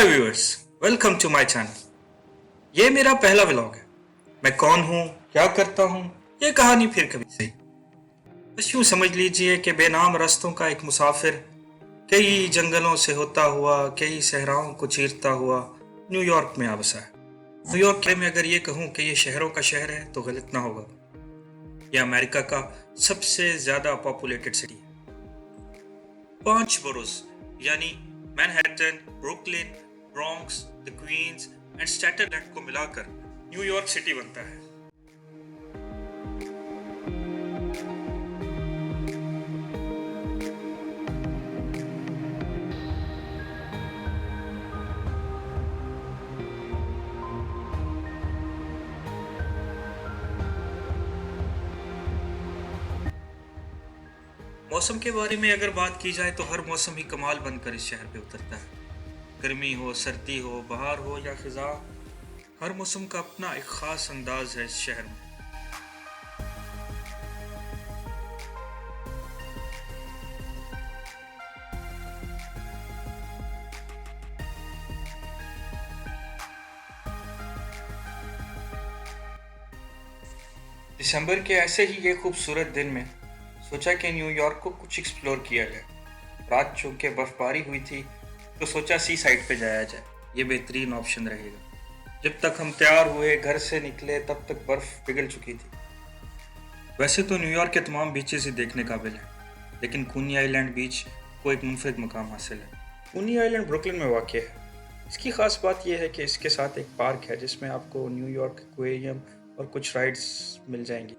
Hi viewers, welcome to my channel. ये मेरा पहला व्लॉग है। मैं कौन हूँ, क्या करता हूँ, ये कहानी फिर कभी सही। बस यूँ समझ लीजिए कि बेनाम रास्तों का एक मुसाफिर कई जंगलों से होता हुआ, कई सहराओं को चीरता हुआ न्यूयॉर्क में आ बसा है। न्यूयॉर्क के में अगर ये कहूँ कि ये शहरों का शहर है तो गलत ना होगा। यह अमेरिका का सबसे ज्यादा पॉपुलेटेड सिटी है। 5 बोरोज यानी Manhattan, Brooklyn, Bronx, the queen's and Staten island को मिलाकर न्यूयॉर्क सिटी बनता है। मौसम के बारे में अगर बात की जाए तो हर मौसम ही कमाल बनकर इस शहर पे उतरता है। गर्मी हो, सर्दी हो, बहार हो या खिज़ां, हर मौसम का अपना एक खास अंदाज है इस शहर में। दिसंबर के ऐसे ही एक खूबसूरत दिन में सोचा कि न्यूयॉर्क को कुछ एक्सप्लोर किया जाए। रात चूंकि बर्फबारी हुई थी तो सोचा सी साइड पे जाया जाए, ये बेहतरीन ऑप्शन रहेगा। जब तक हम तैयार हुए, घर से निकले, तब तक बर्फ पिघल चुकी थी। वैसे तो न्यूयॉर्क के तमाम बीचेस ही देखने काबिल हैं, लेकिन कूनी आइलैंड बीच को एक मुनफरद मकाम हासिल है। कूनी आइलैंड ब्रुकलिन में वाक़ है। इसकी ख़ास बात यह है कि इसके साथ एक पार्क है जिसमें आपको न्यूयॉर्क एक्वेरियम और कुछ राइड्स मिल जाएंगी।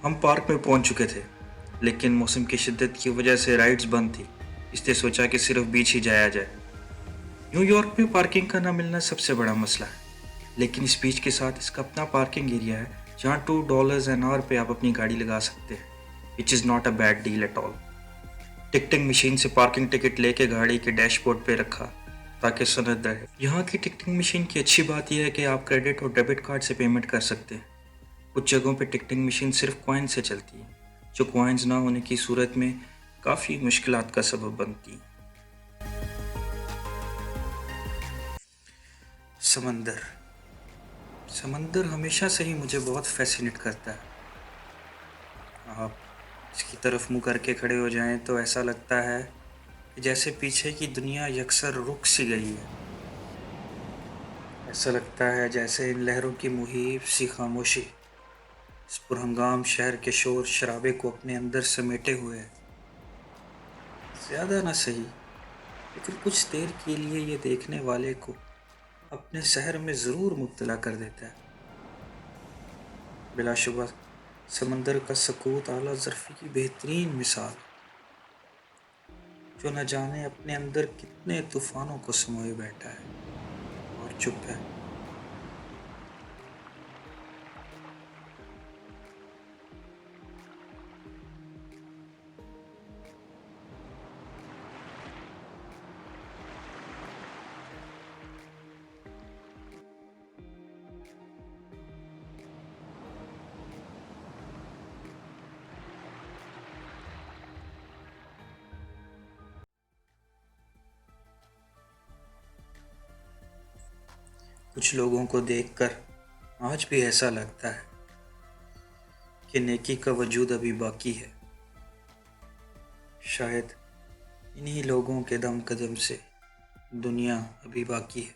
हम पार्क में पहुंच चुके थे, लेकिन मौसम की शिद्दत की वजह से राइड्स बंद थी, इसलिए सोचा कि सिर्फ बीच ही जाया जाए। न्यूयॉर्क में पार्किंग का ना मिलना सबसे बड़ा मसला है, लेकिन इस बीच के साथ इसका अपना पार्किंग एरिया है जहाँ $2 एन आवर पे आप अपनी गाड़ी लगा सकते हैं, which is not a bad deal at all. Ticketing machine से पार्किंग टिकट लेके गाड़ी के डैशबोर्ड पे रखा ताकि सनद रहे। यहाँ की टिकटिंग मशीन की अच्छी बात यह है कि आप क्रेडिट और डेबिट कार्ड से पेमेंट कर सकते हैं। कुछ जगहों पे टिकटिंग मशीन सिर्फ कॉइन से चलती है, जो कॉइन्स ना होने की सूरत में काफ़ी मुश्किलात का सबब बनती है। समंदर समंदर हमेशा से ही मुझे बहुत फैसिनेट करता है। आप इसकी तरफ मुंह करके खड़े हो जाएं तो ऐसा लगता है कि जैसे पीछे की दुनिया यकसर रुक सी गई है। ऐसा लगता है जैसे इन लहरों की मुहीब सी खामोशी इस पुरहंगाम शहर के शोर शराबे को अपने अंदर समेटे हुए है। ज़्यादा ना सही, लेकिन कुछ देर के लिए ये देखने वाले को अपने शहर में ज़रूर मुब्तला कर देता है। बिलाशुबा समंदर का सकूत आला ज़र्फ़ी की बेहतरीन मिसाल है, जो न जाने अपने अंदर कितने तूफ़ानों को समोए बैठा है और चुप है। कुछ लोगों को देखकर आज भी ऐसा लगता है कि नेकी का वजूद अभी बाकी है। शायद इन्हीं लोगों के दम कदम से दुनिया अभी बाकी है।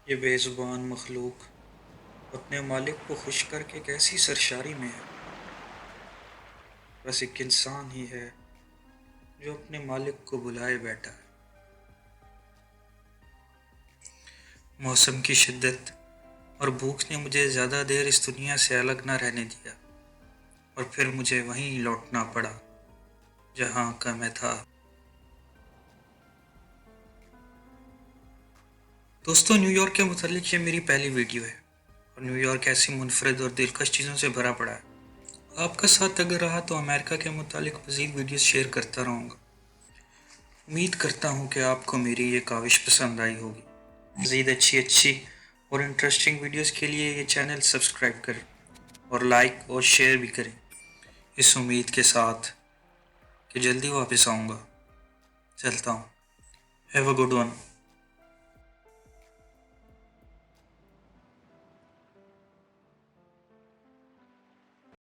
ये बेज़ुबान मखलूक अपने मालिक को खुश करके कैसी सरशारी में है। बस एक इंसान ही है जो अपने मालिक को बुलाए बैठा है। मौसम की शिद्दत और भूख ने मुझे ज़्यादा देर इस दुनिया से अलग ना रहने दिया और फिर मुझे वहीं लौटना पड़ा जहाँ का मैं था। दोस्तों, न्यूयॉर्क के मुतालिक ये मेरी पहली वीडियो है और न्यूयॉर्क ऐसी मुनफरद और दिलकश चीज़ों से भरा पड़ा है। आपका साथ अगर रहा तो अमेरिका के मुतालिक मज़ीद वीडियोस शेयर करता रहूँगा। उम्मीद करता हूँ कि आपको मेरी ये काविश पसंद आई होगी। मज़ीद अच्छी अच्छी और इंटरेस्टिंग वीडियोस के लिए ये चैनल सब्सक्राइब करें और लाइक और शेयर भी करें, इस उम्मीद के साथ कि जल्दी वापस आऊँगा। चलता हूँ। Have a good one.